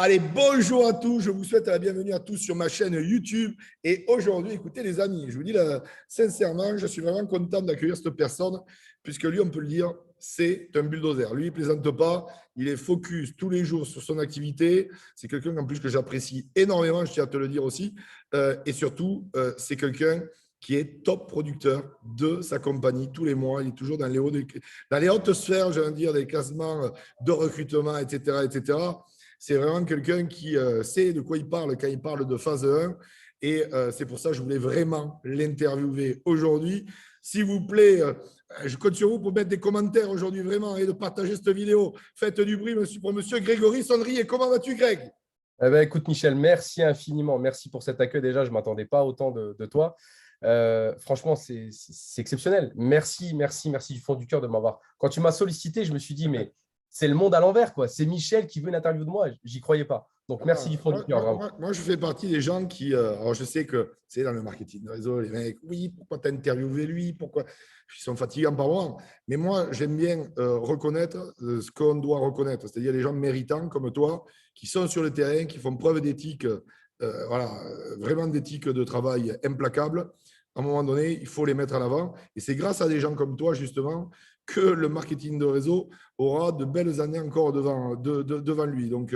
Allez, bonjour à tous. Je vous souhaite la bienvenue à tous sur ma chaîne YouTube. Et aujourd'hui, écoutez les amis, je vous dis sincèrement, je suis vraiment content d'accueillir cette personne, puisque lui, on peut le dire, c'est un bulldozer. Lui, il ne plaisante pas, il est focus tous les jours sur son activité. C'est quelqu'un en plus que j'apprécie énormément, je tiens à te le dire aussi. Et surtout, c'est quelqu'un qui est top producteur de sa compagnie tous les mois. Il est toujours dans les hautes sphères, j'ai envie de dire, des classements de recrutement, etc., etc. C'est vraiment quelqu'un qui sait de quoi il parle quand il parle de phase 1. Et c'est pour ça que je voulais vraiment l'interviewer aujourd'hui. S'il vous plaît, je compte sur vous pour mettre des commentaires aujourd'hui vraiment et de partager cette vidéo. Faites du bruit pour monsieur Grégory Sondrier. Comment vas-tu, Greg? Écoute, Michel, merci infiniment. Merci pour cet accueil. Déjà, je ne m'attendais pas autant de toi. Franchement, c'est exceptionnel. Merci du fond du cœur de m'avoir. Quand tu m'as sollicité, je me suis dit, mais c'est le monde à l'envers, quoi. C'est Michel qui veut une interview de moi. J'y croyais pas. Donc, merci du fond du cœur, vraiment. Moi, je fais partie des gens qui. Alors, je sais que c'est dans le marketing de réseau, les mecs, oui, pourquoi tu as interviewé lui? Pourquoi ils sont fatigants par moment. Mais moi, j'aime bien reconnaître ce qu'on doit reconnaître, c'est-à-dire les gens méritants comme toi, qui sont sur le terrain, qui font preuve d'éthique, vraiment d'éthique de travail implacable. À un moment donné, il faut les mettre en avant. Et c'est grâce à des gens comme toi, justement, que le marketing de réseau aura de belles années encore devant lui. Donc,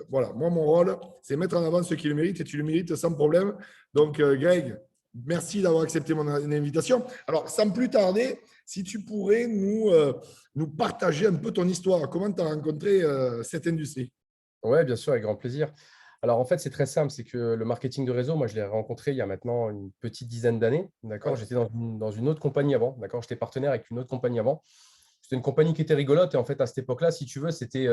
voilà, moi, mon rôle, c'est mettre en avant ceux qui le méritent et tu le mérites sans problème. Donc, Greg, merci d'avoir accepté mon invitation. Alors, sans plus tarder, si tu pourrais nous partager un peu ton histoire, comment tu as rencontré cette industrie? Oui, bien sûr, avec grand plaisir. Alors, en fait, c'est très simple. C'est que le marketing de réseau, moi, je l'ai rencontré il y a maintenant une petite dizaine d'années. D'accord. Ouais. J'étais dans une autre compagnie avant. D'accord. J'étais partenaire avec une autre compagnie avant. C'était une compagnie qui était rigolote. Et en fait, à cette époque-là, si tu veux, c'était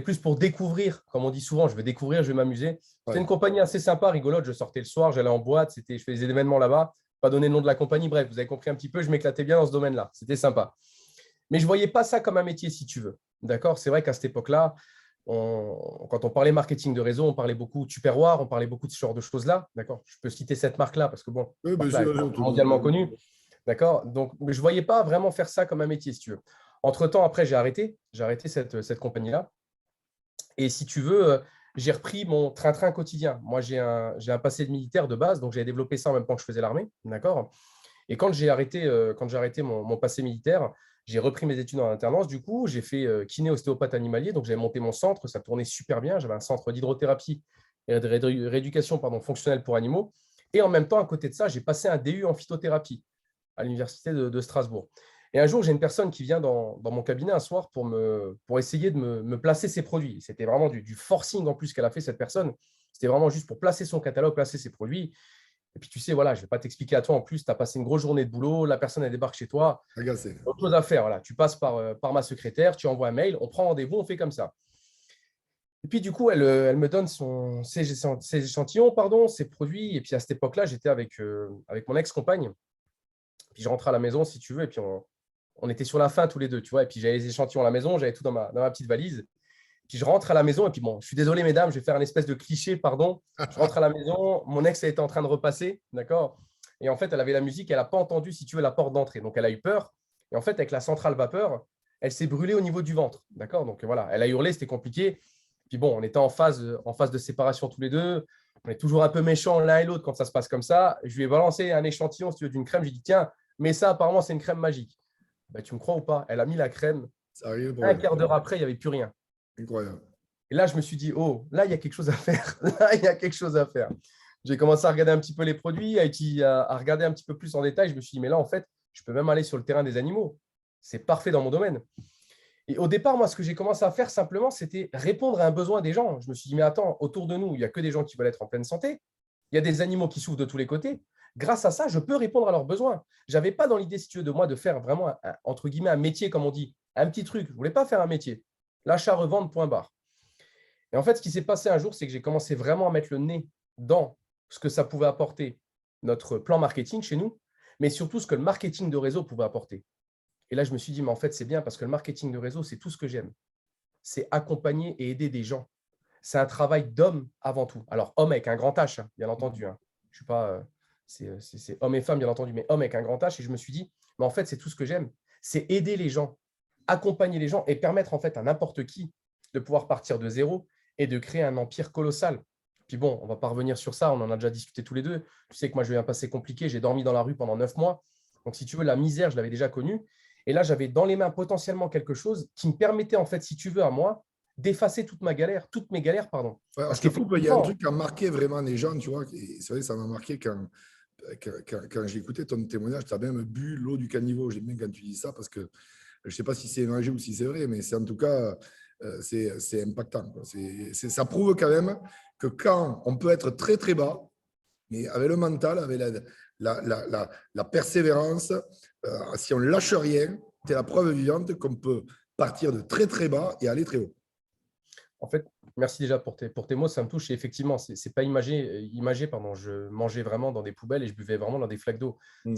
plus pour découvrir. Comme on dit souvent, je vais découvrir, je vais m'amuser. C'était Ouais. une compagnie assez sympa, rigolote. Je sortais le soir, j'allais en boîte, je faisais des événements là-bas. Pas donner le nom de la compagnie. Bref, vous avez compris un petit peu, je m'éclatais bien dans ce domaine-là. C'était sympa. Mais je ne voyais pas ça comme un métier, si tu veux. D'accord. C'est vrai qu'à cette époque-là, quand on parlait marketing de réseau, on parlait beaucoup de Tupperware, on parlait beaucoup de ce genre de choses-là. D'accord. Je peux citer cette marque-là parce que, bon, Oui, bien marque-là sûr, est tout le mondialement monde. connue. D'accord. Donc, mais je ne voyais pas vraiment faire ça comme un métier, si tu veux. Entre-temps, après, j'ai arrêté cette compagnie-là. Et si tu veux, j'ai repris mon train-train quotidien. Moi, j'ai un passé de militaire de base, donc j'ai développé ça en même temps que je faisais l'armée. D'accord. Et quand j'ai arrêté mon passé militaire, j'ai repris mes études en alternance. Du coup, j'ai fait kiné ostéopathe animalier. Donc, j'avais monté mon centre. Ça tournait super bien. J'avais un centre d'hydrothérapie et de rééducation fonctionnelle pour animaux. Et en même temps, à côté de ça, j'ai passé un DU en phytothérapie à l'université de Strasbourg. Et un jour, j'ai une personne qui vient dans mon cabinet un soir pour essayer de me placer ses produits. C'était vraiment du forcing en plus qu'elle a fait, cette personne. C'était vraiment juste pour placer son catalogue, placer ses produits. Et puis, tu sais, voilà, je ne vais pas t'expliquer à toi en plus, tu as passé une grosse journée de boulot, la personne, elle débarque chez toi, Agacé. autre chose à faire. Voilà. Tu passes par ma secrétaire, tu envoies un mail, on prend rendez-vous, on fait comme ça. Et puis, du coup, elle me donne ses échantillons, pardon, ses produits. Et puis, à cette époque-là, j'étais avec mon ex-compagne. Puis, je rentre à la maison, si tu veux, et puis on était sur la fin tous les deux, tu vois. Et puis, j'avais les échantillons à la maison, j'avais tout dans ma petite valise. Puis, je rentre à la maison, et puis, bon, je suis désolé, mesdames, je vais faire un espèce de cliché, pardon. Je rentre à la maison, mon ex, elle était en train de repasser, d'accord. Et en fait, elle avait la musique, elle n'a pas entendu, si tu veux, la porte d'entrée. Donc, elle a eu peur. Et en fait, avec la centrale vapeur, elle s'est brûlée au niveau du ventre, d'accord. Donc, voilà, elle a hurlé, c'était compliqué. Puis, bon, on était en phase de séparation tous les deux. On est toujours un peu méchants l'un et l'autre quand ça se passe comme ça. Je lui ai balancé un échantillon, si tu veux, d'une crème. J'ai dit, tiens, mais ça, apparemment, c'est une crème magique. Ben, tu me crois ou pas? Elle a mis la crème. Ça arrive le Un problème. quart d'heure après, il n'y avait plus rien. Incroyable. Et là, je me suis dit, oh, là, il y a quelque chose à faire. Là, il y a quelque chose à faire. J'ai commencé à regarder un petit peu les produits, à regarder un petit peu plus en détail. Je me suis dit, mais là, en fait, je peux même aller sur le terrain des animaux. C'est parfait dans mon domaine. Et au départ, moi, ce que j'ai commencé à faire simplement, c'était répondre à un besoin des gens. Je me suis dit, mais attends, autour de nous, il n'y a que des gens qui veulent être en pleine santé. Il y a des animaux qui souffrent de tous les côtés. Grâce à ça, je peux répondre à leurs besoins. Je n'avais pas dans l'idée, si tu veux, de moi de faire vraiment, entre guillemets, un métier, comme on dit, un petit truc. Je ne voulais pas faire un métier. L'achat-revente, point barre. Et en fait, ce qui s'est passé un jour, c'est que j'ai commencé vraiment à mettre le nez dans ce que ça pouvait apporter notre plan marketing chez nous, mais surtout ce que le marketing de réseau pouvait apporter. Et là, je me suis dit, mais en fait, c'est bien parce que le marketing de réseau, c'est tout ce que j'aime. C'est accompagner et aider des gens. C'est un travail d'homme avant tout. Alors, homme avec un grand H, hein, bien entendu. Hein. Je suis pas, c'est homme et femme, bien entendu, mais homme avec un grand H. Et je me suis dit, mais en fait, c'est tout ce que j'aime. C'est aider les gens, accompagner les gens et permettre en fait à n'importe qui de pouvoir partir de zéro et de créer un empire colossal. Puis bon, on ne va pas revenir sur ça, on en a déjà discuté tous les deux. Tu sais que moi, j'ai eu un passé compliqué, j'ai dormi dans la rue pendant 9 mois. Donc, si tu veux, la misère, je l'avais déjà connue. Et là, j'avais dans les mains potentiellement quelque chose qui me permettait, en fait, si tu veux, à moi, d'effacer toutes mes galères, pardon. Ouais, alors, Parce je te coupe, il y a un qu'effectivement, truc qui a marqué vraiment les gens, tu vois. Et c'est vrai, ça m'a marqué quand j'ai écouté ton témoignage, tu as même bu l'eau du caniveau. J'aime bien quand tu dis ça parce que je ne sais pas si c'est imagé ou si c'est vrai, mais c'est en tout cas, c'est impactant, quoi. Ça prouve quand même que quand on peut être très, très bas, mais avec le mental, avec la persévérance, si on ne lâche rien, tu es la preuve vivante qu'on peut partir de très, très bas et aller très haut. en fait, merci déjà pour tes mots, ça me touche. Et effectivement, c'est pas imagé, pardon. Je mangeais vraiment dans des poubelles et je buvais vraiment dans des flaques d'eau. Mm.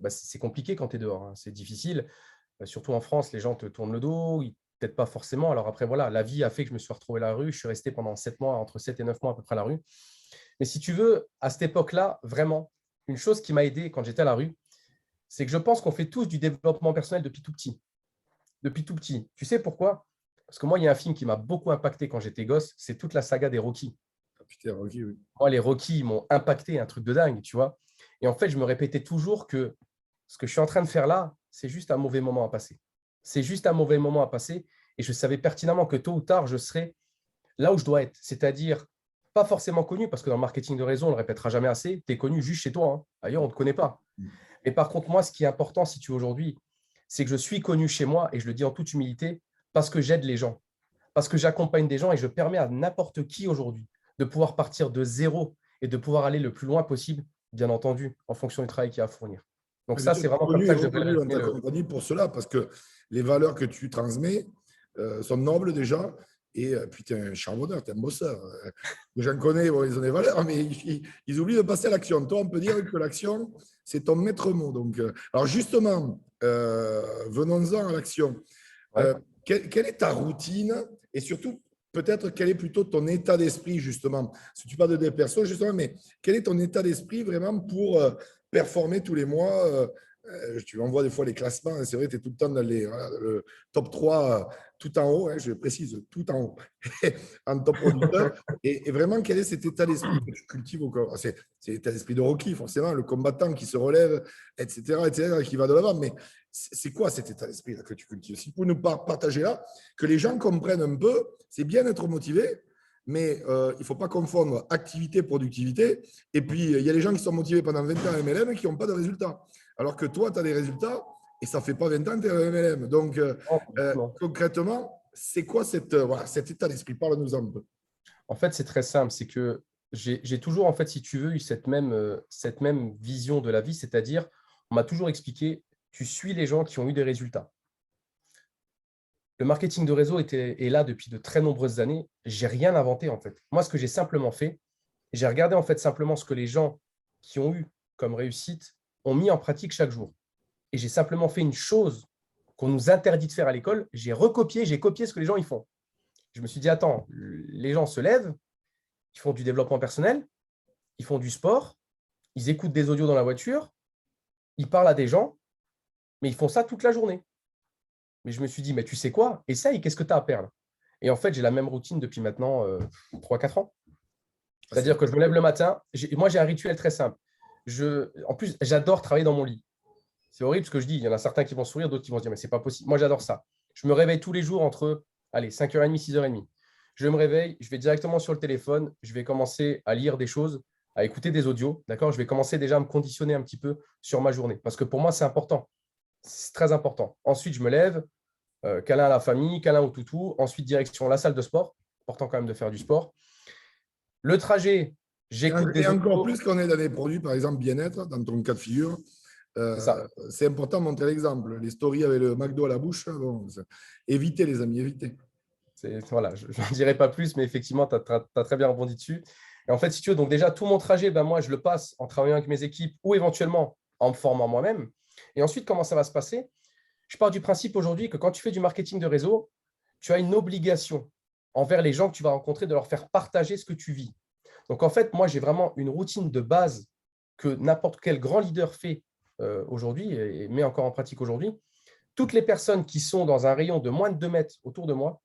C'est compliqué quand tu es dehors, hein. C'est difficile. Surtout en France, les gens te tournent le dos, peut-être pas forcément. Alors après, voilà, la vie a fait que je me suis retrouvé à la rue. Je suis resté pendant 7 mois, entre 7 et 9 mois à peu près à la rue. Mais si tu veux, à cette époque-là, vraiment, une chose qui m'a aidé quand j'étais à la rue, c'est que je pense qu'on fait tous du développement personnel depuis tout petit. Depuis tout petit. Tu sais pourquoi? Parce que moi, il y a un film qui m'a beaucoup impacté quand j'étais gosse, c'est toute la saga des Rocky. Ah, putain, ok, oui. Moi, les Rocky m'ont impacté, un truc de dingue, tu vois. Et en fait, je me répétais toujours que ce que je suis en train de faire là, c'est juste un mauvais moment à passer. C'est juste un mauvais moment à passer. Et je savais pertinemment que tôt ou tard, je serais là où je dois être. C'est-à-dire, pas forcément connu, parce que dans le marketing de réseau, on ne le répétera jamais assez, tu es connu juste chez toi, hein. Ailleurs, on ne te connaît pas. Mais par contre, moi, ce qui est important, si tu veux aujourd'hui, c'est que je suis connu chez moi, et je le dis en toute humilité, parce que j'aide les gens, parce que j'accompagne des gens et je permets à n'importe qui aujourd'hui de pouvoir partir de zéro et de pouvoir aller le plus loin possible, bien entendu, en fonction du travail qu'il y a à fournir. Donc Mais ça, tu es c'est vraiment comme connu et ça que je devrais reconnu le dans résumer. ta compagnie pour cela, parce que les valeurs que tu transmets sont nobles déjà, et puis tu es un charbonneur, tu es un bosseur. Les gens connaissent, bon, ils ont des valeurs, mais ils oublient de passer à l'action. Toi, on peut dire que l'action, c'est ton maître mot. Donc, alors justement, venons-en à l'action. Ouais. Quelle est ta routine et surtout, peut-être, quel est plutôt ton état d'esprit, justement? Si tu parles de des personnes, justement, mais quel est ton état d'esprit vraiment pour performer tous les mois? Tu envoies des fois les classements, hein, c'est vrai, tu es tout le temps dans voilà, le top 3, tout en haut, hein, je précise, tout en haut, en top producteur. Et vraiment, quel est cet état d'esprit que tu cultives au corps? C'est l'état d'esprit de Rocky, forcément, le combattant qui se relève, etc., qui va de l'avant. Mais c'est quoi cet état d'esprit que tu cultives? Si vous pouvez nous partager là, que les gens comprennent un peu, c'est bien d'être motivé, mais il ne faut pas confondre activité, productivité. Et puis, il y a les gens qui sont motivés pendant 20 ans à MLM et qui n'ont pas de résultats. Alors que toi, tu as des résultats et ça ne fait pas 20 ans que tu es à MLM. Donc, Non, complètement. concrètement, c'est quoi voilà, cet état d'esprit? Parle-nous un peu. En fait, c'est très simple. C'est que j'ai toujours, en fait, si tu veux, eu cette même vision de la vie, c'est-à-dire, on m'a toujours expliqué, tu suis les gens qui ont eu des résultats. Le marketing de réseau est là depuis de très nombreuses années. J'ai rien inventé, en fait. Moi, ce que j'ai simplement fait, j'ai regardé, en fait, simplement ce que les gens qui ont eu comme réussite ont mis en pratique chaque jour. Et j'ai simplement fait une chose qu'on nous interdit de faire à l'école. J'ai copié ce que les gens y font. Je me suis dit, attends, les gens se lèvent, ils font du développement personnel, ils font du sport, ils écoutent des audios dans la voiture, ils parlent à des gens, mais ils font ça toute la journée. Mais je me suis dit, mais tu sais quoi? Essaye, qu'est-ce que tu as à perdre? Et en fait, j'ai la même routine depuis maintenant 3-4 ans. Ah, c'est C'est-à-dire que je me lève le matin. Moi, j'ai un rituel très simple. En plus, j'adore travailler dans mon lit. C'est horrible ce que je dis. Il y en a certains qui vont sourire, d'autres qui vont se dire, mais c'est pas possible. Moi, j'adore ça. Je me réveille tous les jours entre, allez, 5h30, 6h30. Je me réveille, je vais directement sur le téléphone, je vais commencer à lire des choses, à écouter des audios. D'accord? Je vais commencer déjà à me conditionner un petit peu sur ma journée. Parce que pour moi, c'est important. C'est très important. Ensuite, je me lève, câlin à la famille, câlin au toutou. Ensuite, direction la salle de sport. Important quand même de faire du sport. Le trajet, j'écoute Et des encore audios. plus qu'on est dans des produits, par exemple, bien-être, dans ton cas de figure, C'est ça. c'est important de montrer l'exemple. Les stories avec le McDo à la bouche, bon, évitez, les amis, évitez. Voilà, je n'en dirai pas plus, mais effectivement, tu as très bien rebondi dessus. Et en fait, si tu veux, donc déjà, tout mon trajet, ben, moi, je le passe en travaillant avec mes équipes ou éventuellement en me formant moi-même. Et ensuite, comment ça va se passer? Je pars du principe aujourd'hui que quand tu fais du marketing de réseau, tu as une obligation envers les gens que tu vas rencontrer de leur faire partager ce que tu vis. Donc, en fait, moi, j'ai vraiment une routine de base que n'importe quel grand leader fait aujourd'hui et met encore en pratique aujourd'hui. Toutes les personnes qui sont dans un rayon de moins de 2 mètres autour de moi,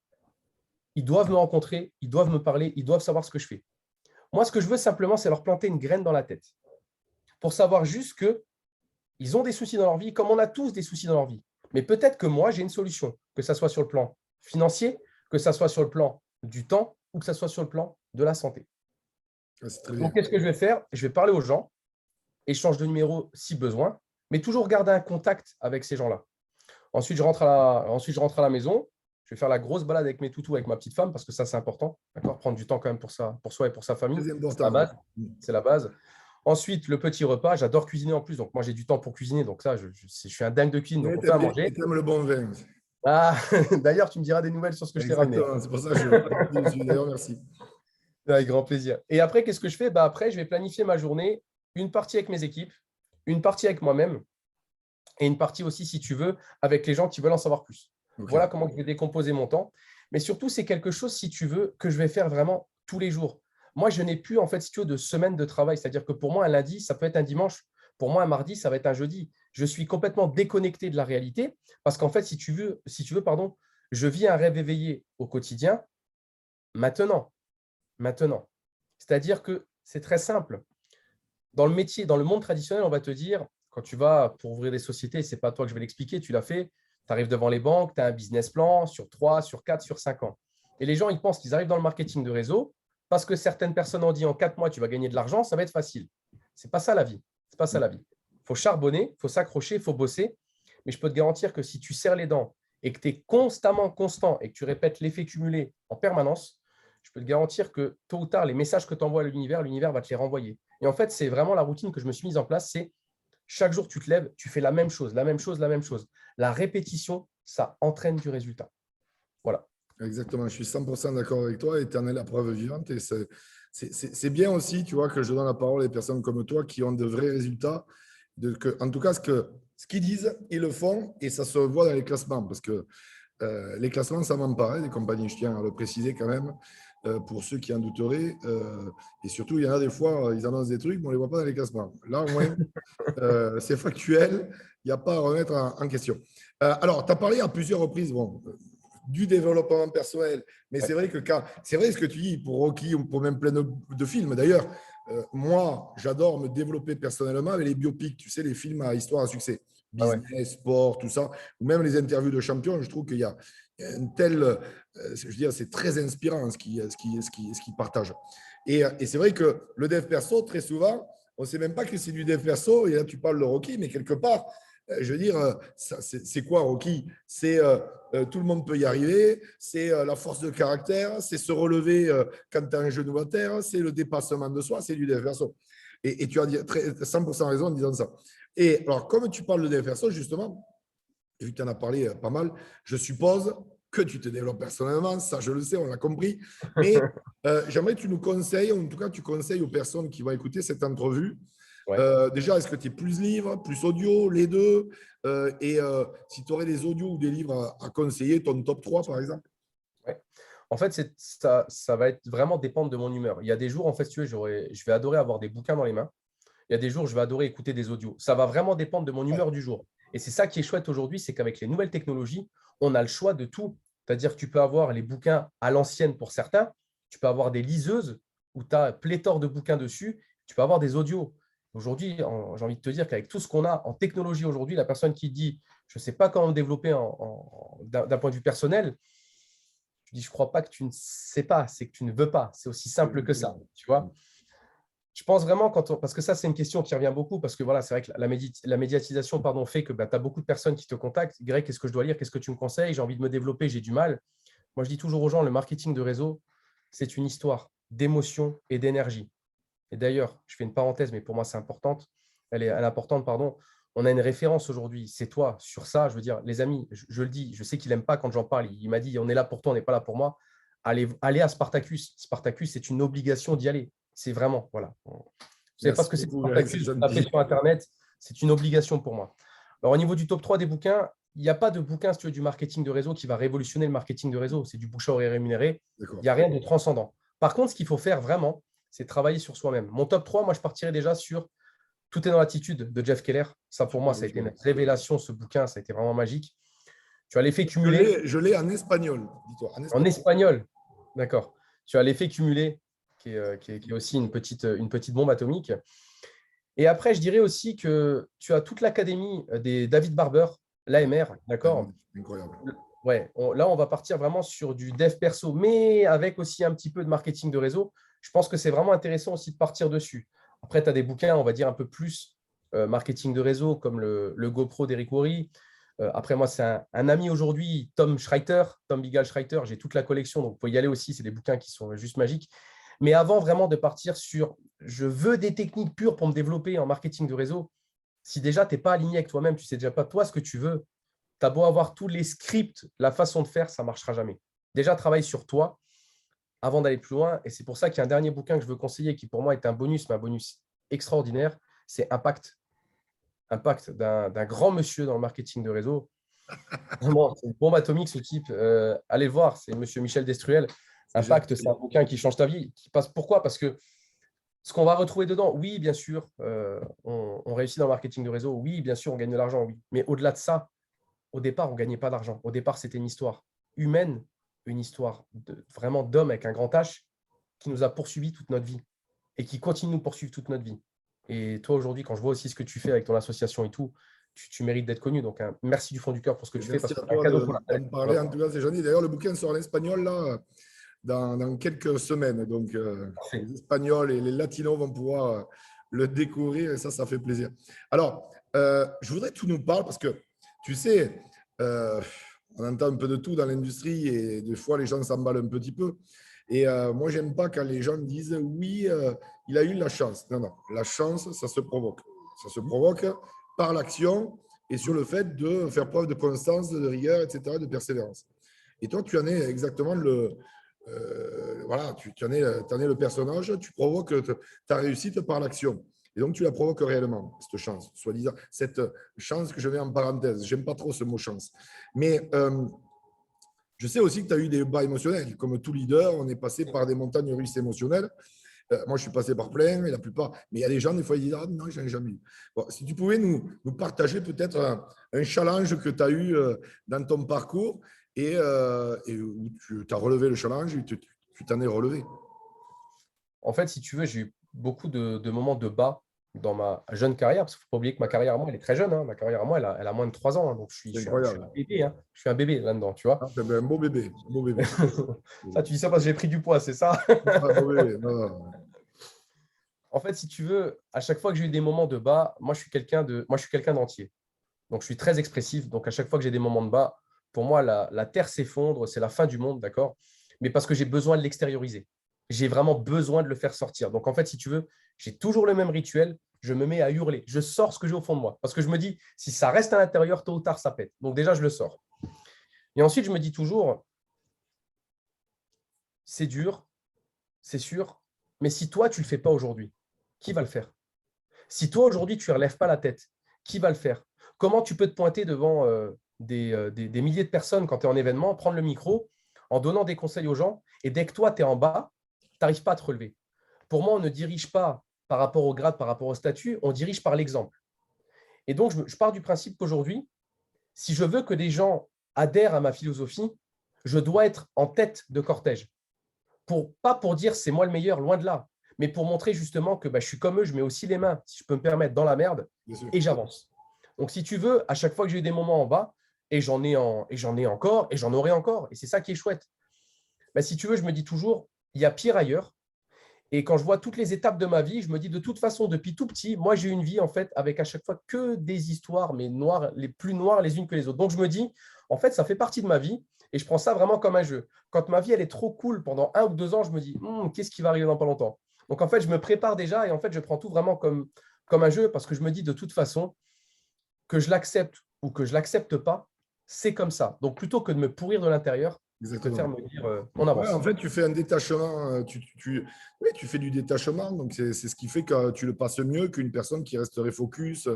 ils doivent me rencontrer, ils doivent me parler, ils doivent savoir ce que je fais. Moi, ce que je veux simplement, c'est leur planter une graine dans la tête pour savoir juste qu'ils ont des soucis dans leur vie, comme on a tous des soucis dans leur vie. Mais peut-être que moi, j'ai une solution, que ce soit sur le plan financier, que ce soit sur le plan du temps ou que ce soit sur le plan de la santé. C'est très bien. Donc, qu'est-ce que je vais faire? Je vais parler aux gens, échange de numéro si besoin, mais toujours garder un contact avec ces gens-là. Ensuite, je rentre à la maison. Je vais faire la grosse balade avec mes toutous, avec ma petite femme, parce que ça, c'est important. Prendre du temps quand même pour ça, pour soi et pour sa famille. Très C'est la important. base. C'est la base. Ensuite, le petit repas. J'adore cuisiner en plus. Donc, moi, j'ai du temps pour cuisiner. Donc, ça, je suis un dingue de cuisine. Donc, on fait à manger. Tu aimes le bon vin. Ah, d'ailleurs, tu me diras des nouvelles sur ce que je t'ai ramené. Exactement. C'est pour ça que je suis d'ailleurs, merci. Avec grand plaisir. Et après, qu'est-ce que je fais? Après, je vais planifier ma journée. Une partie avec mes équipes, une partie avec moi-même et une partie aussi, si tu veux, avec les gens qui veulent en savoir plus. Okay. Voilà comment je vais décomposer mon temps. Mais surtout, c'est quelque chose, si tu veux, que je vais faire vraiment tous les jours. Moi, je n'ai plus, en fait, si tu veux, de semaine de travail. C'est-à-dire que pour moi, un lundi, ça peut être un dimanche. Pour moi, un mardi, ça va être un jeudi. Je suis complètement déconnecté de la réalité parce qu'en fait, si tu veux, pardon, je vis un rêve éveillé au quotidien maintenant. C'est-à-dire que c'est très simple. Dans le métier, dans le monde traditionnel, on va te dire, quand tu vas pour ouvrir des sociétés, ce n'est pas toi que je vais l'expliquer, tu l'as fait, tu arrives devant les banques, tu as un business plan sur 3, sur 4, sur 5 ans. Et les gens, ils pensent qu'ils arrivent dans le marketing de réseau parce que certaines personnes ont dit en 4 mois, tu vas gagner de l'argent, ça va être facile. Ce n'est pas ça la vie. C'est pas ça la vie. Il faut charbonner, il faut s'accrocher, il faut bosser. Mais je peux te garantir que si tu serres les dents et que tu es constamment constant et que tu répètes l'effet cumulé en permanence, je peux te garantir que tôt ou tard, les messages que tu envoies à l'univers va te les renvoyer. Et en fait, c'est vraiment la routine que je me suis mise en place, c'est chaque jour, tu te lèves, tu fais la même chose, la même chose, la même chose. La répétition, ça entraîne du résultat. Voilà. Exactement, je suis 100% d'accord avec toi et tu en es la preuve vivante. Et c'est bien aussi, tu vois, que je donne la parole à des personnes comme toi qui ont de vrais résultats. En tout cas, ce qu'ils disent, ils le font et ça se voit dans les classements parce que les classements, ça m'empare, les compagnies, je tiens à le préciser quand même, pour ceux qui en douteraient. Et surtout, il y en a des fois, ils annoncent des trucs, mais on ne les voit pas dans les classements. Là, au moins, c'est factuel, il n'y a pas à remettre en question. Alors, tu as parlé à plusieurs reprises du développement personnel, mais c'est vrai que c'est vrai ce que tu dis pour Rocky ou pour même plein de films. D'ailleurs, moi, j'adore me développer personnellement avec les biopics, tu sais, les films à histoire à succès. Business, sport, tout ça, ou même les interviews de champions, je trouve qu'il y a une telle, je veux dire, c'est très inspirant ce qu'ils partagent. Et c'est vrai que le dev perso, très souvent, on ne sait même pas que c'est du dev perso, et là tu parles de Rocky, mais quelque part, je veux dire, c'est quoi Rocky? C'est tout le monde peut y arriver, c'est la force de caractère, c'est se relever quand tu as un genou à terre, c'est le dépassement de soi, c'est du dev perso. Et tu as 100% raison en disant ça. Et alors, comme tu parles de dev perso, justement, vu que tu en as parlé pas mal, je suppose que tu te développes personnellement, ça je le sais, on l'a compris. Mais j'aimerais que tu nous conseilles, ou en tout cas tu conseilles aux personnes qui vont écouter cette entrevue. Déjà, est-ce que tu es plus livre, plus audio, les deux? Et si tu aurais des audios ou des livres à conseiller, ton top 3 par exemple? Ouais. En fait, ça va être vraiment dépendre de mon humeur. Il y a des jours, en fait, tu vois, je vais adorer avoir des bouquins dans les mains. Il y a des jours, je vais adorer écouter des audios. Ça va vraiment dépendre de mon humeur du jour. Et c'est ça qui est chouette aujourd'hui, c'est qu'avec les nouvelles technologies, on a le choix de tout. C'est-à-dire que tu peux avoir les bouquins à l'ancienne pour certains, tu peux avoir des liseuses où tu as pléthore de bouquins dessus, tu peux avoir des audios. Aujourd'hui, j'ai envie de te dire qu'avec tout ce qu'on a en technologie aujourd'hui, la personne qui dit « je ne sais pas comment me développer d'un point de vue personnel », je dis « je ne crois pas que tu ne sais pas, c'est que tu ne veux pas ». C'est aussi simple que ça, tu vois. Je pense vraiment, parce que ça, c'est une question qui revient beaucoup, parce que voilà, c'est vrai que la médiatisation fait que tu as beaucoup de personnes qui te contactent. Greg, qu'est-ce que je dois lire? Qu'est-ce que tu me conseilles? J'ai envie de me développer, j'ai du mal. Moi, je dis toujours aux gens, le marketing de réseau, c'est une histoire d'émotion et d'énergie. Et d'ailleurs, je fais une parenthèse, mais pour moi, c'est importante. Elle est importante, pardon. On a une référence aujourd'hui, c'est toi, sur ça. Je veux dire, les amis, je le dis, je sais qu'il n'aime pas quand j'en parle. Il m'a dit, on est là pour toi, on n'est pas là pour moi. Allez à Spartacus. Spartacus, c'est une obligation d'y aller. C'est vraiment, voilà. Vous ne savez pas ce que c'est Spartacus, tapez sur Internet, c'est une obligation pour moi. Alors, au niveau du top 3 des bouquins, il n'y a pas de bouquin, si tu veux, du marketing de réseau qui va révolutionner le marketing de réseau. C'est du bouche à oreille rémunéré. Il n'y a rien de transcendant. Par contre, ce qu'il faut faire vraiment, c'est travailler sur soi-même. Mon top 3, moi, je partirais déjà sur Tout est dans l'attitude de Jeff Keller. Ça, pour moi, ça a été une révélation, ce bouquin. Ça a été vraiment magique. Tu as l'effet cumulé. Je l'ai en espagnol, dis-toi. En espagnol. D'accord. Tu as l'effet cumulé qui est aussi une petite bombe atomique. Et après, je dirais aussi que tu as toute l'académie des David Barber, l'AMR, d'accord? Incroyable. Ouais, là, on va partir vraiment sur du dev perso, mais avec aussi un petit peu de marketing de réseau. Je pense que c'est vraiment intéressant aussi de partir dessus. Après, tu as des bouquins, on va dire, un peu plus marketing de réseau, comme le GoPro d'Eric Worre. Après, moi, c'est un ami aujourd'hui, Tom Schreiter, Tom Bigal Schreiter. J'ai toute la collection, donc vous pouvez y aller aussi. C'est des bouquins qui sont juste magiques. Mais avant vraiment de partir sur je veux des techniques pures pour me développer en marketing de réseau, si déjà tu n'es pas aligné avec toi-même, tu ne sais déjà pas toi ce que tu veux, tu as beau avoir tous les scripts, la façon de faire, ça ne marchera jamais. Déjà, travaille sur toi avant d'aller plus loin. Et c'est pour ça qu'il y a un dernier bouquin que je veux conseiller qui pour moi est un bonus, mais un bonus extraordinaire. C'est Impact. Impact d'un grand monsieur dans le marketing de réseau. Vraiment, c'est une bombe atomique ce type. Allez le voir, c'est monsieur Michel Destruel. Impact, c'est un bouquin qui change ta vie. Pourquoi? Parce que ce qu'on va retrouver dedans, oui, bien sûr, on réussit dans le marketing de réseau. Oui, bien sûr, on gagne de l'argent. Oui. Mais au-delà de ça, au départ, on ne gagnait pas d'argent. Au départ, c'était une histoire humaine, une histoire vraiment d'homme avec un grand H qui nous a poursuivis toute notre vie et qui continue de nous poursuivre toute notre vie. Et toi, aujourd'hui, quand je vois aussi ce que tu fais avec ton association et tout, tu mérites d'être connu. Donc, merci du fond du cœur pour ce que tu fais. Merci Parce que à c'est un toi cadeau pour la d'en planète. parler. En tout cas, c'est gentil. D'ailleurs, le bouquin sort en espagnol là, dans quelques semaines. Donc, Parfait. les Espagnols et les Latinos vont pouvoir le découvrir et ça fait plaisir. Alors, je voudrais que tu nous parles parce que, tu sais, on entend un peu de tout dans l'industrie et des fois, les gens s'emballent un petit peu. Et moi, j'aime pas quand les gens disent oui, il a eu la chance. Non, non, la chance, ça se provoque. Ça se provoque par l'action et sur le fait de faire preuve de constance, de rigueur, etc., de persévérance. Et toi, tu en es exactement voilà, tu en es le personnage, tu provoques ta réussite par l'action. Et donc, tu la provoques réellement, cette chance, soi-disant, cette chance que je mets en parenthèse. J'aime pas trop ce mot chance. Mais je sais aussi que tu as eu des bas émotionnels. Comme tout leader, on est passé par des montagnes russes émotionnelles. Moi, je suis passé par plein, et la plupart. Mais il y a des gens, des fois, ils disent ah, non, je n'en ai jamais eu. Bon, si tu pouvais nous partager peut-être un challenge que tu as eu dans ton parcours et où tu as relevé le challenge et tu t'en es relevé. En fait, si tu veux, j'ai eu beaucoup de moments de bas dans ma jeune carrière, parce qu'il ne faut pas oublier que ma carrière à moi, elle est très jeune. Hein. Ma carrière à moi, elle a moins de 3 ans. Hein. Donc, C'est je suis un incroyable. bébé. Hein. Je suis un bébé là-dedans, tu vois. Ah, c'est un beau bébé. Un beau bébé. Ça, tu dis ça parce que j'ai pris du poids, c'est ça? Un beau bébé. Non, non. En fait, si tu veux, à chaque fois que j'ai eu des moments de bas, moi, je suis quelqu'un d'entier. Donc, je suis très expressif. Donc, à chaque fois que j'ai des moments de bas, pour moi, la terre s'effondre, c'est la fin du monde, d'accord? Mais parce que j'ai besoin de l'extérioriser. J'ai vraiment besoin de le faire sortir. Donc, en fait, si tu veux, j'ai toujours le même rituel. Je me mets à hurler. Je sors ce que j'ai au fond de moi. Parce que je me dis, si ça reste à l'intérieur, tôt ou tard, ça pète. Donc, déjà, je le sors. Et ensuite, je me dis toujours, c'est dur, c'est sûr. Mais si toi, tu ne le fais pas aujourd'hui, qui va le faire? Si toi, aujourd'hui, tu ne relèves pas la tête, qui va le faire? Comment tu peux te pointer devant des milliers de personnes quand tu es en événement, prendre le micro en donnant des conseils aux gens et dès que toi, tu es en bas, tu n'arrives pas à te relever? Pour moi, on ne dirige pas par rapport au grade, par rapport au statut, on dirige par l'exemple. Et donc, je pars du principe qu'aujourd'hui, si je veux que des gens adhèrent à ma philosophie, je dois être en tête de cortège. Pas pour dire c'est moi le meilleur, loin de là, mais pour montrer justement que je suis comme eux, je mets aussi les mains, si je peux me permettre, dans la merde et j'avance. Donc, si tu veux, à chaque fois que j'ai eu des moments en bas, et j'en ai encore, et j'en aurai encore, et c'est ça qui est chouette. Si tu veux, je me dis toujours, il y a pire ailleurs. Et quand je vois toutes les étapes de ma vie, je me dis de toute façon, depuis tout petit, moi, j'ai eu une vie en fait avec à chaque fois que des histoires, mais noires, les plus noires les unes que les autres. Donc, je me dis, en fait, ça fait partie de ma vie et je prends ça vraiment comme un jeu. Quand ma vie, elle est trop cool pendant 1 ou 2 ans, je me dis, qu'est-ce qui va arriver dans pas longtemps? Donc, en fait, je me prépare déjà et en fait, je prends tout vraiment comme un jeu parce que je me dis de toute façon, que je l'accepte ou que je ne l'accepte pas, c'est comme ça. Donc, plutôt que de me pourrir de l'intérieur, je préfère Exactement. me dire, on Ouais, en avance. fait, tu fais un détachement, oui, tu fais du détachement, donc c'est ce qui fait que tu le passes mieux qu'une personne qui resterait focus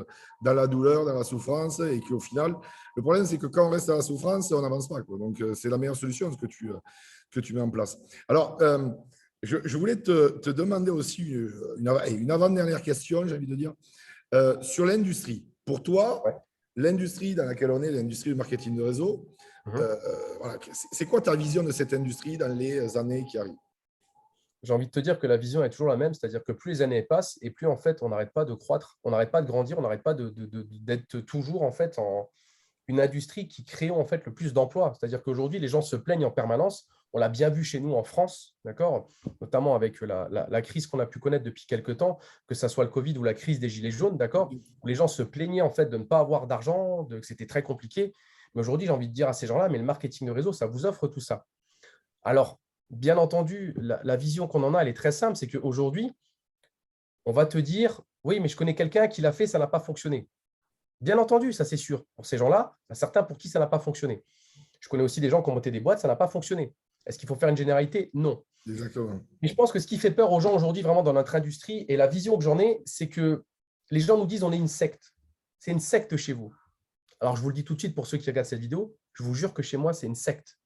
dans la douleur, dans la souffrance, et qui au final, le problème c'est que quand on reste dans la souffrance, on n'avance pas, quoi. Donc c'est la meilleure solution ce que tu mets en place. Alors, je voulais te demander aussi une avant-dernière question, j'ai envie de dire, sur l'industrie. Pour toi, Ouais. l'industrie dans laquelle on est, l'industrie du marketing de réseau, Mhm. Voilà. C'est quoi ta vision de cette industrie dans les années qui arrivent? J'ai envie de te dire que la vision est toujours la même, c'est-à-dire que plus les années passent et plus en fait on n'arrête pas de croître, on n'arrête pas de grandir, on n'arrête pas d'être toujours en fait en une industrie qui crée en fait le plus d'emplois. C'est-à-dire qu'aujourd'hui les gens se plaignent en permanence. On l'a bien vu chez nous en France, d'accord, notamment avec la crise qu'on a pu connaître depuis quelques temps, que ce soit le Covid ou la crise des gilets jaunes, d'accord, où les gens se plaignaient en fait de ne pas avoir d'argent, que c'était très compliqué. Mais aujourd'hui, j'ai envie de dire à ces gens-là, mais le marketing de réseau, ça vous offre tout ça. Alors, bien entendu, la vision qu'on en a, elle est très simple, c'est qu'aujourd'hui, on va te dire, oui, mais je connais quelqu'un qui l'a fait, ça n'a pas fonctionné. Bien entendu, ça c'est sûr. Pour ces gens-là, il y a certains pour qui ça n'a pas fonctionné. Je connais aussi des gens qui ont monté des boîtes, ça n'a pas fonctionné. Est-ce qu'il faut faire une généralité? Non. Exactement. Mais je pense que ce qui fait peur aux gens aujourd'hui, vraiment dans notre industrie, et la vision que j'en ai, c'est que les gens nous disent on est une secte. C'est une secte chez vous. Alors, je vous le dis tout de suite pour ceux qui regardent cette vidéo, je vous jure que chez moi, c'est une secte.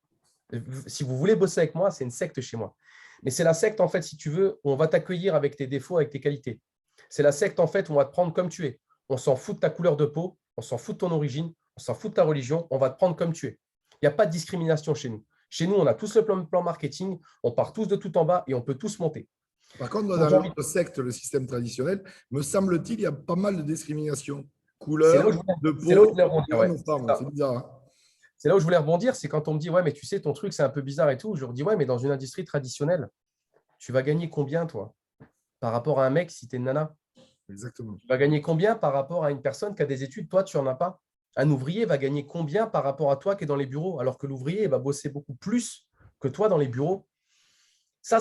Si vous voulez bosser avec moi, c'est une secte chez moi. Mais c'est la secte, en fait, si tu veux, où on va t'accueillir avec tes défauts, avec tes qualités. C'est la secte, en fait, où on va te prendre comme tu es. On s'en fout de ta couleur de peau, on s'en fout de ton origine, on s'en fout de ta religion, on va te prendre comme tu es. Il n'y a pas de discrimination chez nous. Chez nous, on a tous le plan marketing, on part tous de tout en bas et on peut tous monter. Par contre, Donc, dans j'ai envie de- l'autre secte, le système traditionnel, me semble-t-il, il y a pas mal de discrimination. c'est là Couleur, où je voulais, de c'est là où je peau, voulais rebondir. Ouais. homme-femme. C'est bizarre. Hein. C'est là où je voulais rebondir, c'est quand on me dit, ouais, mais tu sais, ton truc, c'est un peu bizarre et tout. Je leur dis, ouais, mais dans une industrie traditionnelle, tu vas gagner combien, toi, par rapport à un mec si tu es une nana? Exactement. Tu vas gagner combien par rapport à une personne qui a des études? Toi, tu n'en as pas. Un ouvrier va gagner combien par rapport à toi qui est dans les bureaux, alors que l'ouvrier va bosser beaucoup plus que toi dans les bureaux? Ça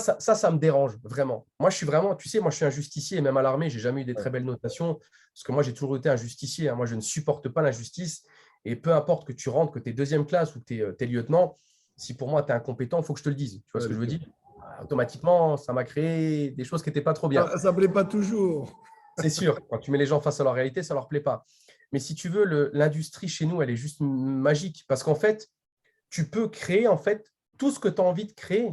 me dérange vraiment. Moi, je suis vraiment, tu sais, moi, je suis un justicier, et même à l'armée, j'ai jamais eu des Ouais. très belles notations, parce que moi, j'ai toujours été un justicier. Hein. Moi, je ne supporte pas l'injustice. Et peu importe que tu rentres, que tu es deuxième classe ou que tu es, lieutenant, si pour moi, tu es incompétent, il faut que je te le dise. Tu vois ce Ouais, que je veux bien dire? sûr. Automatiquement, ça m'a créé des choses qui n'étaient pas trop bien. Ça ne plaît pas toujours. C'est sûr, quand tu mets les gens face à leur réalité, ça ne leur plaît pas. Mais si tu veux, l'industrie chez nous, elle est juste magique parce qu'en fait, tu peux créer en fait tout ce que tu as envie de créer.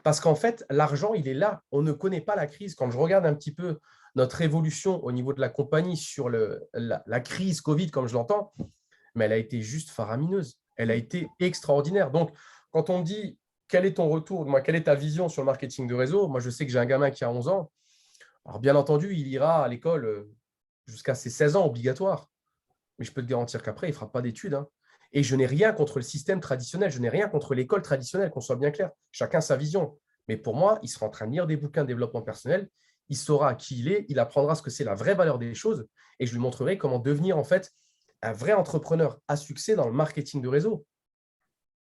Parce qu'en fait, l'argent, il est là. On ne connaît pas la crise. Quand je regarde un petit peu notre évolution au niveau de la compagnie sur la crise Covid, comme je l'entends, mais elle a été juste faramineuse. Elle a été extraordinaire. Donc, quand on me dit quel est ton retour, moi, quelle est ta vision sur le marketing de réseau, moi, je sais que j'ai un gamin qui a 11 ans. Alors, bien entendu, il ira à l'école jusqu'à ses 16 ans, obligatoire. Mais je peux te garantir qu'après, il ne fera pas d'études. Hein. Et je n'ai rien contre le système traditionnel, je n'ai rien contre l'école traditionnelle, qu'on soit bien clair. Chacun sa vision. Mais pour moi, il sera en train de lire des bouquins de développement personnel, il saura qui il est, il apprendra ce que c'est la vraie valeur des choses, et je lui montrerai comment devenir en fait un vrai entrepreneur à succès dans le marketing de réseau.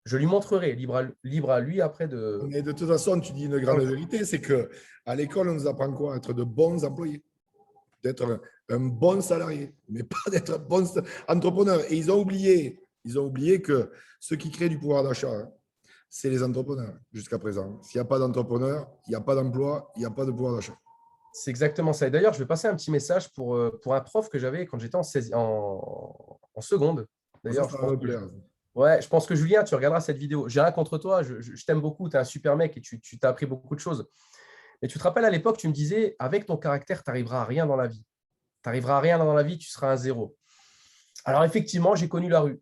Je lui montrerai, libre à lui après de… Mais de toute façon, tu dis une grande vérité, c'est que à l'école, on nous apprend quoi? Être de bons employés, d'être un bon salarié, mais pas d'être un bon entrepreneur. Et ils ont oublié que ceux qui créent du pouvoir d'achat, hein, c'est les entrepreneurs jusqu'à présent. S'il n'y a pas d'entrepreneur, il n'y a pas d'emploi, il n'y a pas de pouvoir d'achat. C'est exactement ça. Et d'ailleurs, je vais passer un petit message pour un prof que j'avais quand j'étais en seconde. Ça, D'ailleurs, ça va me plaire. ouais, je pense que Julien, tu regarderas cette vidéo. J'ai rien contre toi, je t'aime beaucoup, tu es un super mec et tu t'as appris beaucoup de choses. Mais tu te rappelles à l'époque, tu me disais, avec ton caractère, tu n'arriveras à rien dans la vie. Tu n'arriveras à rien dans la vie, tu seras un zéro. Alors effectivement, j'ai connu la rue.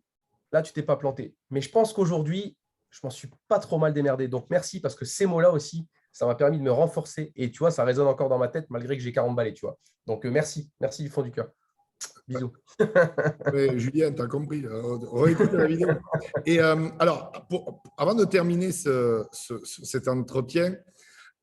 Là, tu t'es pas planté. Mais je pense qu'aujourd'hui, je m'en suis pas trop mal démerdé. Donc merci parce que ces mots-là aussi, ça m'a permis de me renforcer. Et tu vois, ça résonne encore dans ma tête malgré que j'ai 40 balais, tu vois. Donc merci, merci du fond du cœur. Bisous. Mais Julien, tu as compris. Réécoute la vidéo. Et alors, avant de terminer cet entretien,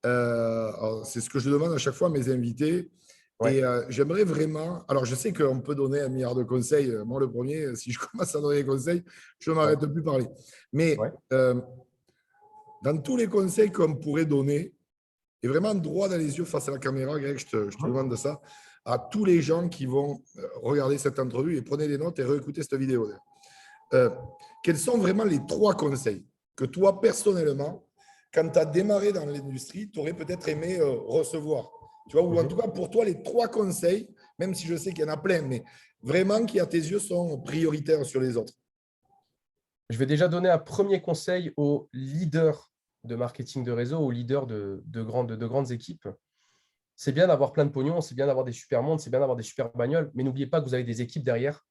c'est ce que je demande à chaque fois à mes invités. Ouais, Et j'aimerais vraiment. Alors, je sais qu'on peut donner 1 milliard de conseils. Moi, le premier, si je commence à donner des conseils, je ne ouais, m'arrête plus de parler. Mais ouais. dans tous les conseils qu'on pourrait donner, et vraiment droit dans les yeux face à la caméra, Greg, je te demande de ça, à tous les gens qui vont regarder cette entrevue et prenez des notes et réécoutez cette vidéo. Euh, Quels sont vraiment les 3 conseils que toi, personnellement, quand tu as démarré dans l'industrie, tu aurais peut-être aimé recevoir? Tu vois, ou en Mhm. tout cas, pour toi, les 3 conseils, même si je sais qu'il y en a plein, mais vraiment qui, à tes yeux, sont prioritaires sur les autres. Je vais déjà donner un premier conseil aux leaders de marketing de réseau, aux leaders de grandes équipes. C'est bien d'avoir plein de pognon, c'est bien d'avoir des super mondes, c'est bien d'avoir des super bagnoles, mais n'oubliez pas que vous avez des équipes derrière.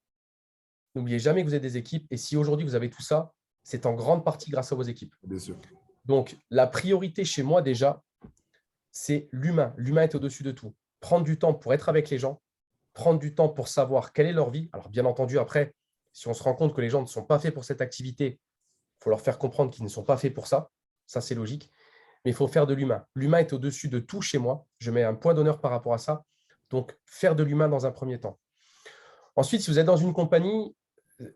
N'oubliez jamais que vous êtes des équipes. Et si aujourd'hui, vous avez tout ça, c'est en grande partie grâce à vos équipes. Bien sûr. Donc, la priorité chez moi, déjà, c'est l'humain. L'humain est au-dessus de tout. Prendre du temps pour être avec les gens, prendre du temps pour savoir quelle est leur vie. Alors, bien entendu, après, si on se rend compte que les gens ne sont pas faits pour cette activité, il faut leur faire comprendre qu'ils ne sont pas faits pour ça. Ça, c'est logique. Mais il faut faire de l'humain. L'humain est au-dessus de tout chez moi. Je mets un point d'honneur par rapport à ça. Donc, faire de l'humain dans un premier temps. Ensuite, si vous êtes dans une compagnie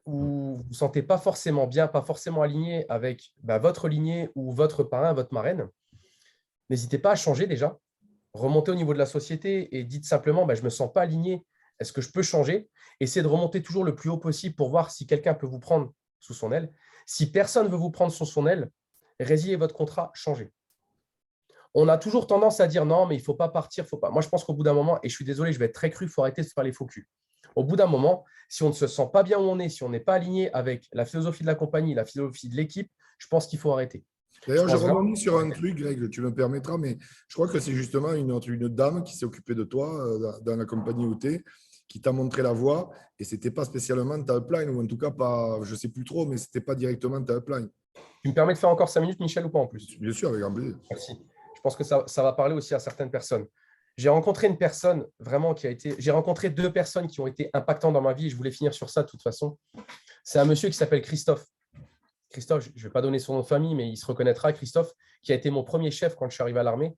où vous ne vous sentez pas forcément bien, pas forcément aligné avec votre lignée ou votre parrain, votre marraine, n'hésitez pas à changer déjà. Remontez au niveau de la société et dites simplement je ne me sens pas aligné. Est-ce que je peux changer? Essayez de remonter toujours le plus haut possible pour voir si quelqu'un peut vous prendre sous son aile. Si personne ne veut vous prendre sous son aile, résiliez votre contrat, changez. On a toujours tendance à dire non, mais il ne faut pas partir, faut pas. Moi, je pense qu'au bout d'un moment, et je suis désolé, je vais être très cru, il faut arrêter de se faire les faux culs. Au bout d'un moment, si on ne se sent pas bien où on est, si on n'est pas aligné avec la philosophie de la compagnie, la philosophie de l'équipe, je pense qu'il faut arrêter. D'ailleurs, je rebondis sur un truc, Greg, tu me permettras, mais je crois que c'est justement une dame qui s'est occupée de toi dans la compagnie où tu es, qui t'a montré la voie, et ce n'était pas spécialement ta upline, ou en tout cas pas, je ne sais plus trop, mais ce n'était pas directement ta upline. Tu me permets de faire encore 5 minutes, Michel, ou pas en plus? Bien sûr, avec un plaisir. Merci. Je pense que ça va parler aussi à certaines personnes. J'ai rencontré une personne vraiment qui a été… J'ai rencontré 2 personnes qui ont été impactantes dans ma vie et je voulais finir sur ça de toute façon. C'est un monsieur qui s'appelle Christophe. Christophe, je ne vais pas donner son nom de famille, mais il se reconnaîtra, Christophe, qui a été mon premier chef quand je suis arrivé à l'armée.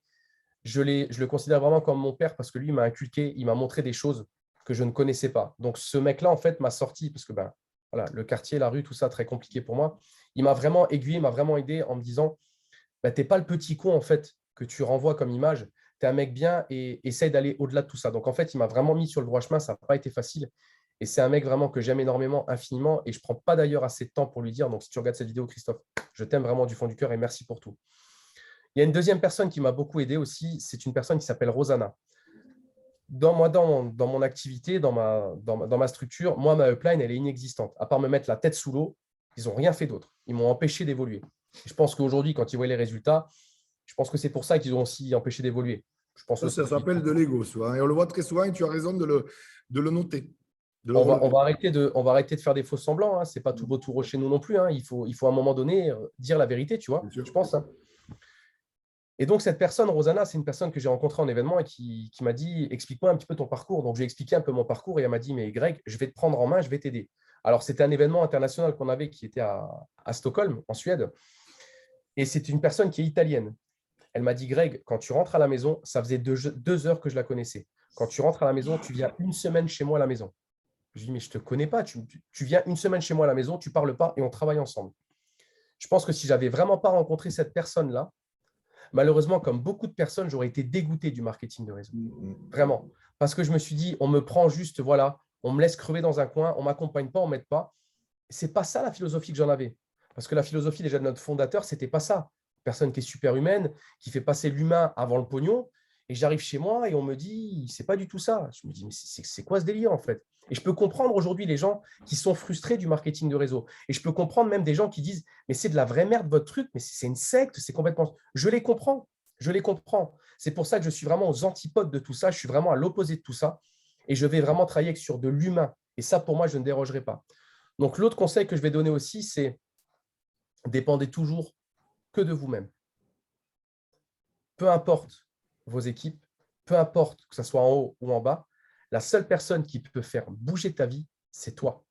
Je le considère vraiment comme mon père parce que lui, il m'a inculqué, il m'a montré des choses que je ne connaissais pas. Donc, ce mec-là, en fait, m'a sorti parce que voilà, le quartier, la rue, tout ça, très compliqué pour moi. Il m'a vraiment aiguillé, m'a vraiment aidé en me disant tu n'es pas le petit con, en fait, que tu renvoies comme image. Tu es un mec bien et essaye d'aller au-delà de tout ça. Donc, en fait, il m'a vraiment mis sur le droit chemin. Ça n'a pas été facile. Et c'est un mec vraiment que j'aime énormément, infiniment. Et je ne prends pas d'ailleurs assez de temps pour lui dire. Donc, si tu regardes cette vidéo, Christophe, je t'aime vraiment du fond du cœur et merci pour tout. Il y a une deuxième personne qui m'a beaucoup aidé aussi. C'est une personne qui s'appelle Rosanna. Dans mon activité, dans ma structure, moi, ma upline, elle est inexistante. À part me mettre la tête sous l'eau, ils n'ont rien fait d'autre. Ils m'ont empêché d'évoluer. Je pense qu'aujourd'hui, quand ils voient les résultats, je pense que c'est pour ça qu'ils ont aussi empêché d'évoluer. Ça s'appelle de l'ego, et on le voit très souvent et tu as raison de le noter. On va arrêter de faire des faux semblants. Hein. Ce n'est pas tout beau tout rose chez nous non plus. Hein. Il faut à un moment donné dire la vérité, tu vois, je pense. Hein. Et donc, cette personne, Rosanna, c'est une personne que j'ai rencontrée en événement et qui m'a dit « Explique-moi un petit peu ton parcours ». Donc, j'ai expliqué un peu mon parcours et elle m'a dit « Mais Greg, je vais te prendre en main, je vais t'aider ». Alors, c'était un événement international qu'on avait qui était à Stockholm, en Suède. Et c'est une personne qui est italienne. Elle m'a dit « Greg, quand tu rentres à la maison, ça faisait 2 heures que je la connaissais. Quand tu rentres à la maison, tu viens une semaine chez moi à la maison. » Je lui dis « Mais je ne te connais pas. Tu viens une semaine chez moi à la maison, tu ne parles pas et on travaille ensemble. » Je pense que si je n'avais vraiment pas rencontré cette personne-là, malheureusement, comme beaucoup de personnes, j'aurais été dégoûté du marketing de réseau. Vraiment. Parce que je me suis dit, on me prend juste, voilà, on me laisse crever dans un coin, on ne m'accompagne pas, on ne m'aide pas. Ce n'est pas ça la philosophie que j'en avais. Parce que la philosophie déjà de notre fondateur, ce n'était pas ça. Une personne qui est super humaine, qui fait passer l'humain avant le pognon. Et j'arrive chez moi et on me dit, c'est pas du tout ça. Je me dis, mais c'est quoi ce délire en fait? Et je peux comprendre aujourd'hui les gens qui sont frustrés du marketing de réseau. Et je peux comprendre même des gens qui disent, mais c'est de la vraie merde votre truc, mais c'est une secte, c'est complètement… Je les comprends, je les comprends. C'est pour ça que je suis vraiment aux antipodes de tout ça, je suis vraiment à l'opposé de tout ça. Et je vais vraiment travailler sur de l'humain. Et ça, pour moi, je ne dérogerai pas. Donc, l'autre conseil que je vais donner aussi, c'est dépendez toujours que de vous-même. Peu importe vos équipes, peu importe que ce soit en haut ou en bas, la seule personne qui peut faire bouger ta vie, c'est toi.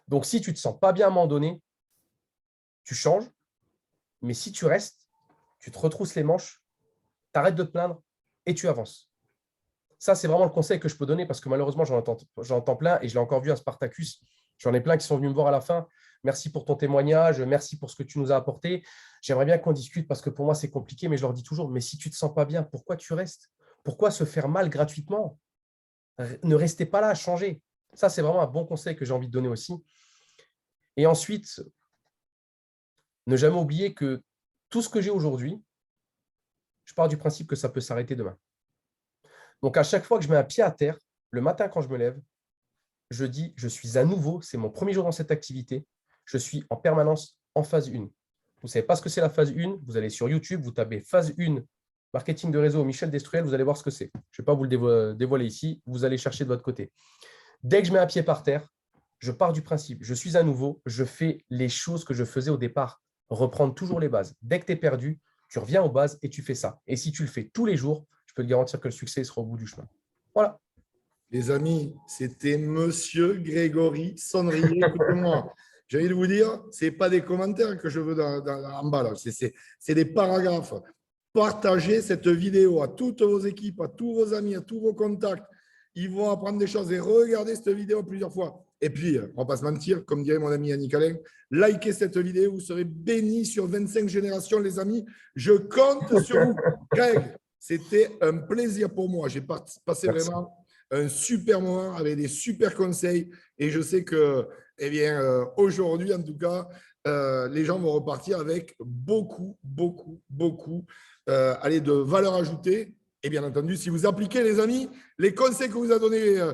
Donc, si tu ne te sens pas bien à un moment donné, tu changes. Mais si tu restes, tu te retrousses les manches, tu arrêtes de te plaindre et tu avances. Ça, c'est vraiment le conseil que je peux donner parce que malheureusement, j'en entends plein et je l'ai encore vu à Spartacus. J'en ai plein qui sont venus me voir à la fin. Merci pour ton témoignage, merci pour ce que tu nous as apporté. J'aimerais bien qu'on discute parce que pour moi, c'est compliqué, mais je leur dis toujours, mais si tu ne te sens pas bien, pourquoi tu restes? Pourquoi se faire mal gratuitement? Ne restez pas là à changer. Ça, c'est vraiment un bon conseil que j'ai envie de donner aussi. Et ensuite, ne jamais oublier que tout ce que j'ai aujourd'hui, je pars du principe que ça peut s'arrêter demain. Donc, à chaque fois que je mets un pied à terre, le matin quand je me lève, je dis, je suis à nouveau, c'est mon premier jour dans cette activité, je suis en permanence en phase 1. Vous ne savez pas ce que c'est la phase 1, vous allez sur YouTube, vous tapez phase 1, marketing de réseau, Michel Destruel, vous allez voir ce que c'est. Je ne vais pas vous le dévoiler ici, vous allez chercher de votre côté. Dès que je mets un pied par terre, je pars du principe, je suis à nouveau, je fais les choses que je faisais au départ. Reprendre toujours les bases. Dès que tu es perdu, tu reviens aux bases et tu fais ça. Et si tu le fais tous les jours, je peux te garantir que le succès sera au bout du chemin. Voilà. Les amis, c'était Monsieur Grégory Sonnerillet. Écoutez-moi, j'ai envie de vous dire, ce n'est pas des commentaires que je veux en bas, là. C'est des paragraphes. Partagez cette vidéo à toutes vos équipes, à tous vos amis, à tous vos contacts. Ils vont apprendre des choses et regardez cette vidéo plusieurs fois. Et puis, on ne va pas se mentir, comme dirait mon ami Yannick Alain, likez cette vidéo, vous serez bénis sur 25 générations, les amis. Je compte sur vous. Greg, c'était un plaisir pour moi. J'ai passé vraiment un super moment avec des super conseils. Et je sais que, eh bien, aujourd'hui, en tout cas, les gens vont repartir avec beaucoup de valeur ajoutée. Et bien entendu, si vous appliquez, les amis, les conseils que vous a donnés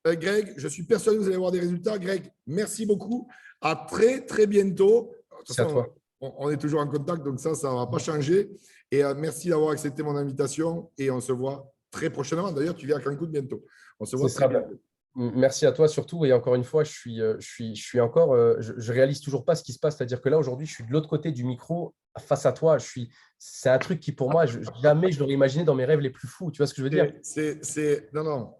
Greg, je suis persuadé que vous allez avoir des résultats. Greg, merci beaucoup. À très bientôt. De toute façon, on est toujours en contact, donc ça ne va pas changer. Et merci d'avoir accepté mon invitation. Et on se voit très prochainement. D'ailleurs, tu viens à Cancun bientôt. On se voit très bientôt. Merci à toi surtout. Et encore une fois, je réalise toujours pas ce qui se passe. C'est-à-dire que là, aujourd'hui, je suis de l'autre côté du micro face à toi. C'est un truc qui, pour moi, jamais je l'aurais imaginé dans mes rêves les plus fous. Tu vois ce que je veux dire? Non.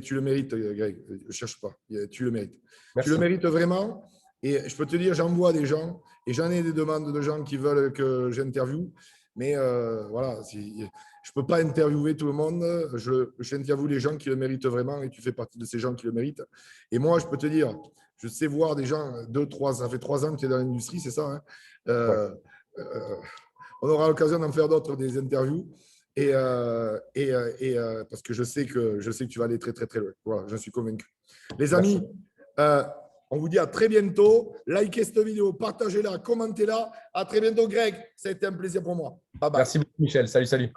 Tu le mérites, Greg. Je ne cherche pas. Tu le mérites. Merci. Tu le mérites vraiment. Et je peux te dire, j'en vois des gens et j'en ai des demandes de gens qui veulent que j'interviewe. Mais voilà, je ne peux pas interviewer tout le monde. J'interviewe les gens qui le méritent vraiment et tu fais partie de ces gens qui le méritent. Et moi, je peux te dire, je sais voir des gens, ça fait 3 ans que tu es dans l'industrie, c'est ça, hein, on aura l'occasion d'en faire d'autres, des interviews. Parce que je sais que tu vas aller très loin. Voilà, je suis convaincu. Les amis, on vous dit à très bientôt. Likez cette vidéo, partagez-la, commentez-la. À très bientôt, Greg. Ça a été un plaisir pour moi. Bye bye. Merci beaucoup, Michel. Salut.